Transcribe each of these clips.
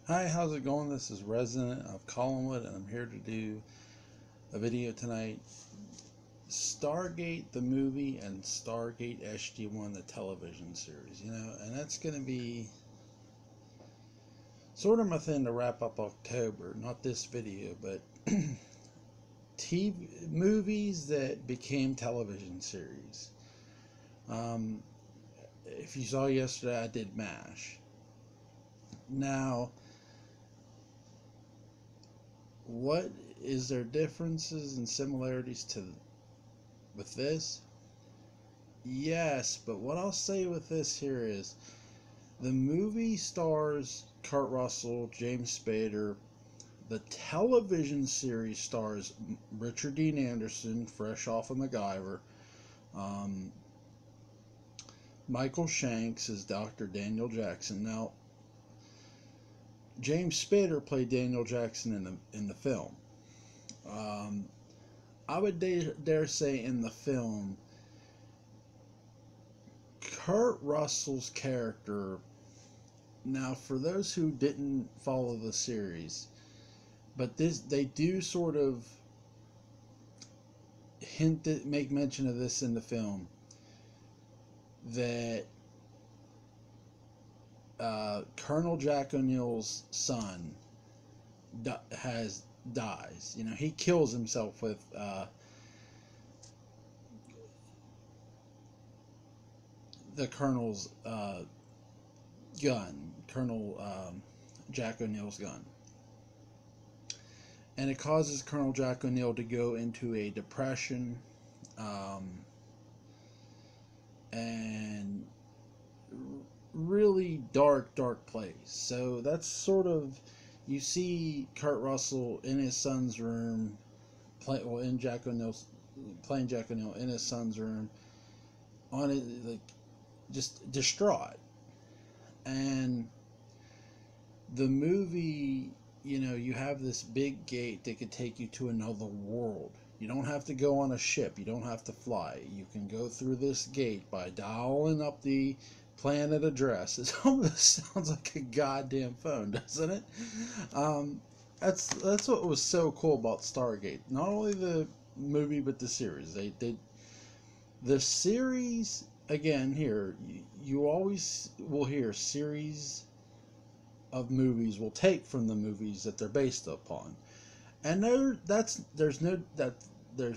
Hi, how's it going? This is Resident of Collinwood, and I'm here to do a video tonight. Stargate the movie and Stargate G1 the television series, and that's going to be sort of my thing to wrap up October. Not this video, but TV movies that became television series. Um, if you saw yesterday, I did MASH. Now, what is there differences and similarities with this? Yes, but what I'll say with this here is the movie stars Kurt Russell, James Spader. The television series stars Richard Dean Anderson, fresh off of MacGyver. Um, Michael Shanks is Dr. Daniel Jackson. Now, James Spader played Daniel Jackson in the film. I would dare say in the film, Kurt Russell's character. Now, for those who didn't follow the series, but they do sort of make mention of this in the film, that Colonel Jack O'Neill's son dies. He kills himself with the Colonel's gun, Colonel Jack O'Neill's gun. And it causes Colonel Jack O'Neill to go into a depression, and really dark place. So that's sort of, you see Kurt Russell in his son's room, playing Jack O'Neill in his son's room, on it, like, just distraught. And the movie, you have this big gate that could take you to another world. You don't have to go on a ship. You don't have to fly. You can go through this gate by dialing up the planet address. It almost sounds like a goddamn phone, doesn't it? That's what was so cool about Stargate. Not only the movie, but the series. The series, again, here, you always will hear series of movies will take from the movies that they're based upon, and there's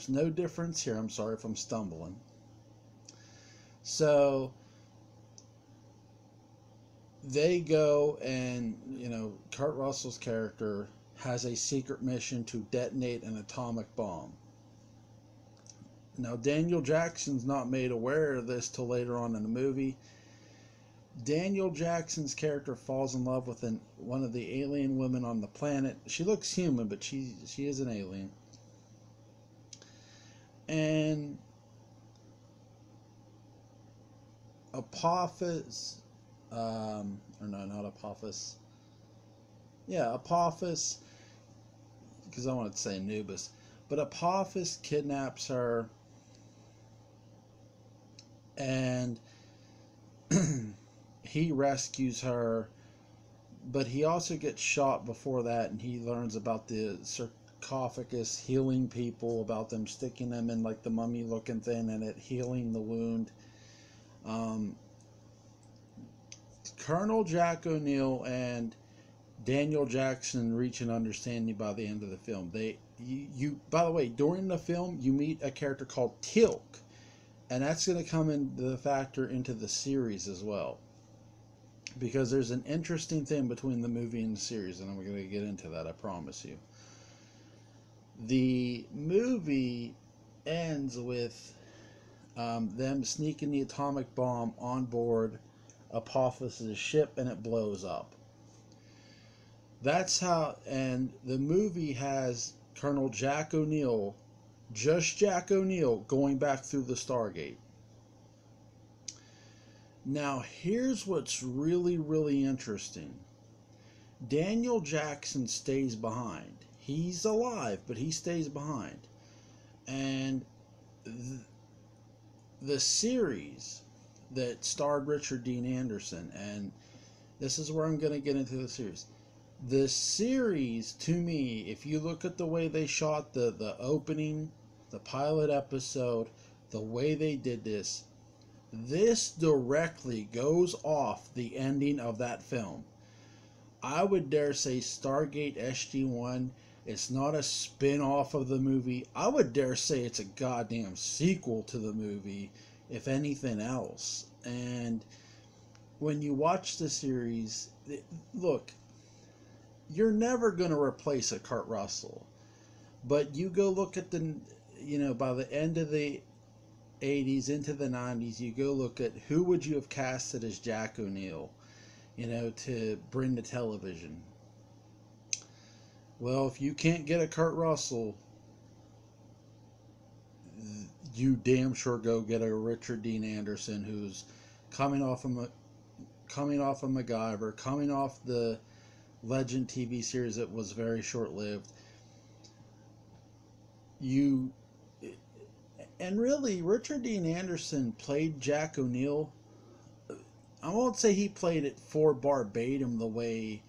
no difference here. I'm sorry if I'm stumbling. So they go and Kurt Russell's character has a secret mission to detonate an atomic bomb. Now, Daniel Jackson's not made aware of this till later on in the movie. Daniel Jackson's character falls in love with one of the alien women on the planet. She looks human, but she is an alien. And Apophis, or no, not Apophis. Yeah, Apophis, because I wanted to say Anubis. But Apophis kidnaps her, and he rescues her, but he also gets shot before that, and he learns about the sarcophagus healing people, about them sticking them in like the mummy looking thing and it healing the wound. Colonel Jack O'Neill and Daniel Jackson reach an understanding by the end of the film. By the way, during the film, you meet a character called Teal'c, and that's going to come into the factor into the series as well, because there's an interesting thing between the movie and the series, and I'm going to get into that, I promise you. The movie ends with them sneaking the atomic bomb on board Apophis' ship, and it blows up. That's how, and the movie has Colonel Jack O'Neill, just Jack O'Neill, going back through the Stargate. Now, here's what's really, really interesting. Daniel Jackson stays behind. He's alive, but he stays behind. And the series that starred Richard Dean Anderson, and this is where I'm going to get into the series. The series, to me, if you look at the way they shot the opening, the pilot episode, the way they did this directly goes off the ending of that film. I would dare say Stargate SG1, it's not a spin off of the movie. I would dare say it's a goddamn sequel to the movie, if anything else. And when you watch the series, look, you're never going to replace a Kurt Russell. But you go look at by the end of the 80s into the 90s, you go look at who would you have casted as Jack O'Neill, to bring to television. Well, if you can't get a Kurt Russell, you damn sure go get a Richard Dean Anderson, who's coming off of MacGyver, coming off the Legend TV series that was very short-lived. And really, Richard Dean Anderson played Jack O'Neill. I won't say he played it for verbatim the way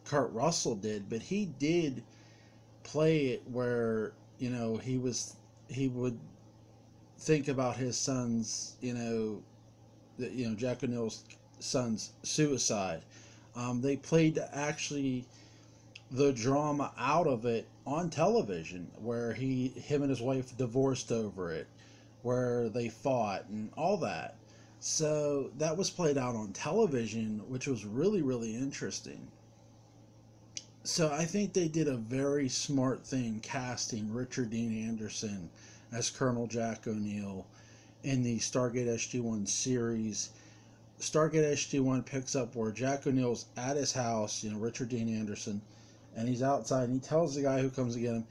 Kurt Russell did, but he did play it where he would think about his son's Jack O'Neill's son's suicide. They played actually the drama out of it on television, where him and his wife divorced over it, where they fought and all that. So that was played out on television, which was really, really interesting. So I think they did a very smart thing casting Richard Dean Anderson as Colonel Jack O'Neill in the Stargate SG1 series. Stargate SG1 picks up where Jack O'Neill's at his house, Richard Dean Anderson, and he's outside, and he tells the guy who comes to get him,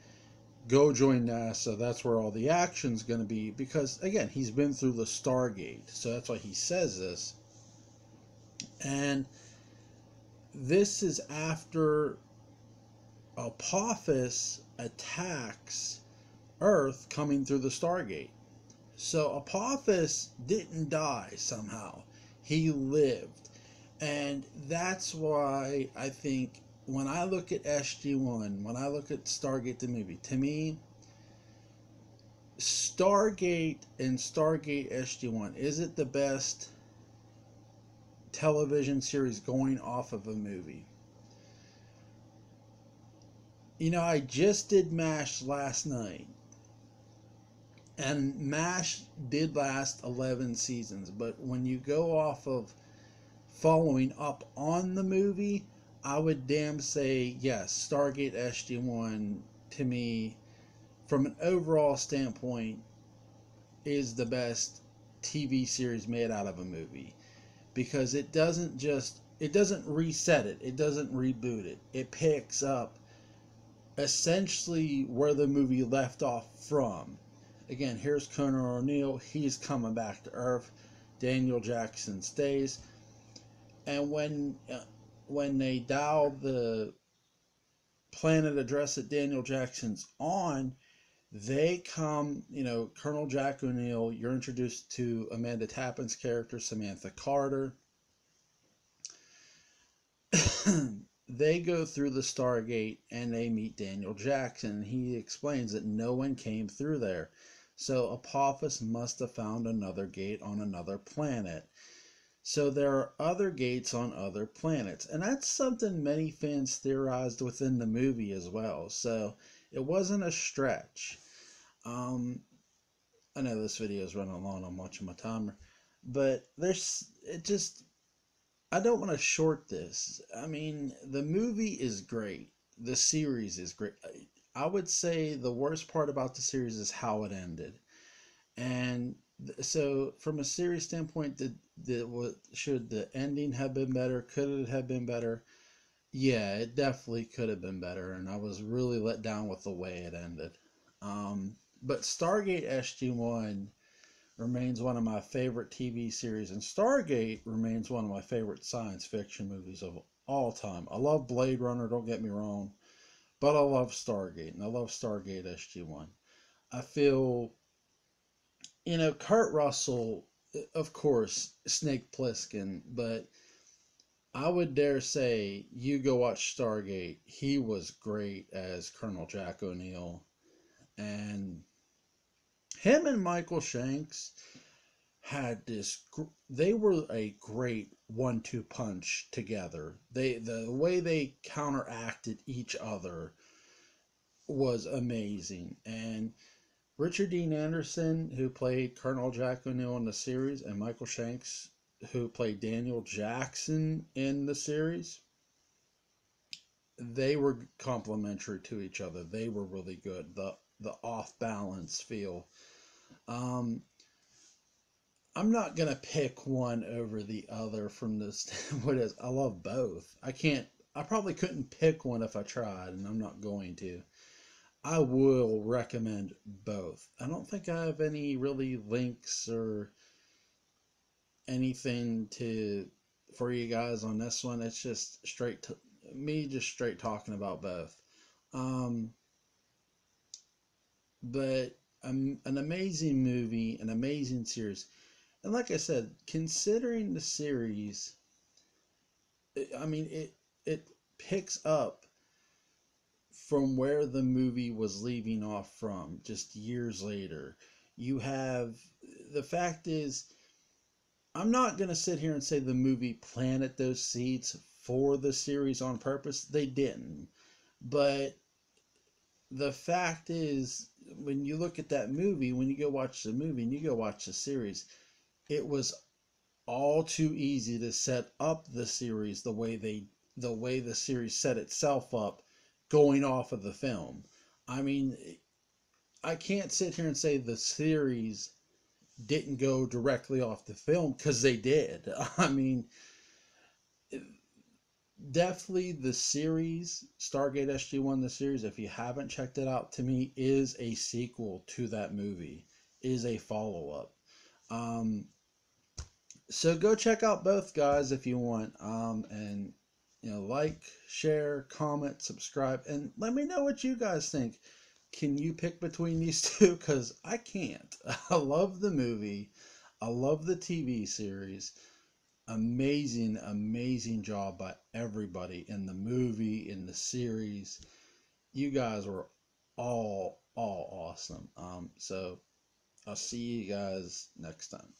go join NASA. That's where all the action's going to be. Because, again, he's been through the Stargate. So that's why he says this. And this is after Apophis attacks Earth coming through the Stargate. So Apophis didn't die somehow. He lived. And that's why I think when I look at SG1, when I look at Stargate the movie, to me, Stargate and Stargate SG1, is it the best television series going off of a movie? I just did MASH last night. And MASH did last 11 seasons. But when you go off of following up on the movie, I would damn say, yes, Stargate SG1, to me, from an overall standpoint, is the best TV series made out of a movie. Because it doesn't reset it. It doesn't reboot it. It picks up essentially where the movie left off from. Again, here's Colonel O'Neill. He's coming back to Earth. Daniel Jackson stays. And when they dial the planet address that Daniel Jackson's on, they come, Colonel Jack O'Neill, you're introduced to Amanda Tappan's character, Samantha Carter. They go through the Stargate and they meet Daniel Jackson. He explains that no one came through there. So Apophis must have found another gate on another planet. So there are other gates on other planets. And that's something many fans theorized within the movie as well. So it wasn't a stretch. I know this video is running long. I'm watching my timer. But I don't want to short this. I mean, the movie is great. The series is great. I would say the worst part about the series is how it ended. And so, from a series standpoint, should the ending have been better? Could it have been better? Yeah, it definitely could have been better. And I was really let down with the way it ended. But Stargate SG1 remains one of my favorite TV series, and Stargate remains one of my favorite science fiction movies of all time. I love Blade Runner, don't get me wrong, but I love Stargate, and I love Stargate SG1. I feel, Kurt Russell, of course, Snake Plissken, but I would dare say you go watch Stargate. He was great as Colonel Jack O'Neill, and him and Michael Shanks had this. They were a great 1-2 punch together. The way they counteracted each other was amazing. And Richard Dean Anderson, who played Colonel Jack O'Neill in the series, and Michael Shanks, who played Daniel Jackson in the series, they were complementary to each other. They were really good. The off balance feel. Um, I'm not gonna pick one over the other from this. What is? I love both. I can't. I probably couldn't pick one if I tried, and I'm not going to. I will recommend both. I don't think I have any really links or anything to for you guys on this one. It's just straight to me, just straight talking about both. Um, but an amazing movie, an amazing series, and like I said, considering the series, I mean it picks up from where the movie was leaving off from just years later. You have the fact is, I'm not going to sit here and say the movie planted those seeds for the series on purpose. They didn't. But the fact is, when you look at that movie, when you go watch the movie and you go watch the series, it was all too easy to set up the series the way the series set itself up going off of the film. I mean, I can't sit here and say the series didn't go directly off the film, because they did. I mean, definitely the series Stargate SG1, the series, if you haven't checked it out, to me is a sequel to that movie, is a follow-up. So go check out both, guys, if you want. And like, share, comment, subscribe, and let me know what you guys think. Can you pick between these two? Because I can't. I love the movie. I love the TV series. Amazing, amazing job by everybody in the movie, in the series. You guys were all awesome. So I'll see you guys next time.